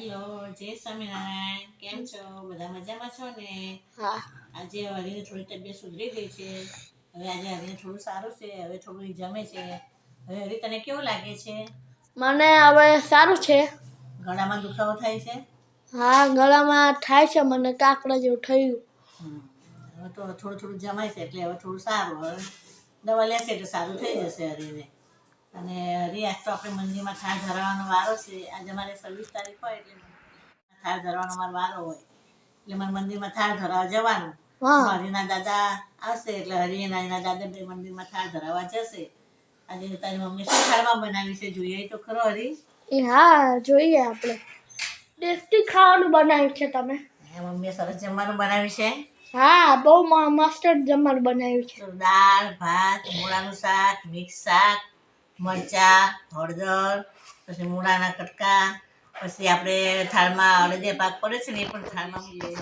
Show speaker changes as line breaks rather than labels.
Hello, જય સ્વામિનારાયણ. કેમ છો? બધા મજામાં છો ને?
હા
આજે હરીને થોડી તબિયત સુધરી ગઈ છે. હવે આજે હરીને થોડું સારું છે. હવે થોડું ઈ જમે છે. હવે હરી તને કેવું લાગે છે?
મને હવે સારું છે.
ગળામાં દુખાવો થાય છે?
હા ગળામાં થાય છે, મને કાકડા જેવું થયું.
હવે તો થોડું થોડું જમાય છે એટલે હવે થોડું સારું. હવે દવા લેશે એટલે સારું થઈ જશે હરીને. અને હરી આજ તો આપણે મંદિરમાં થાળ ધરાવવાનો વારો છે. આજે અમારે 26 તારીખ હોય એટલે થાળ ધરવાનો મારો વારો હોય એટલે મારે મંદિરમાં થાળ ધરાવવા જવાનું.
હા
હરીના દાદા આવશે એટલે હરી એના દાદા બે મંદિરમાં થાળ ધરાવવા જશે. આજે તારી મમ્મી શું થાળમાં બનાવી છે જોઈએ તો ખરો હરી?
હા જોઈએ આપણે ટેસ્ટી ખાવાનું બનાવ્યું છે તમે.
મમ્મીએ સરસ જમવાનું બનાવ્યું છે.
હા બહુ મસ્ત જમવાનું બનાવ્યું છે.
તો દાળ ભાત મૂળાનું શાક મિક્સ શાક મરચા હળદર પછી મૂળાના કટકા પછી આપણે થાળમાં અડદિયા પાક પડે છે ને એ પણ થાળમાં મૂકી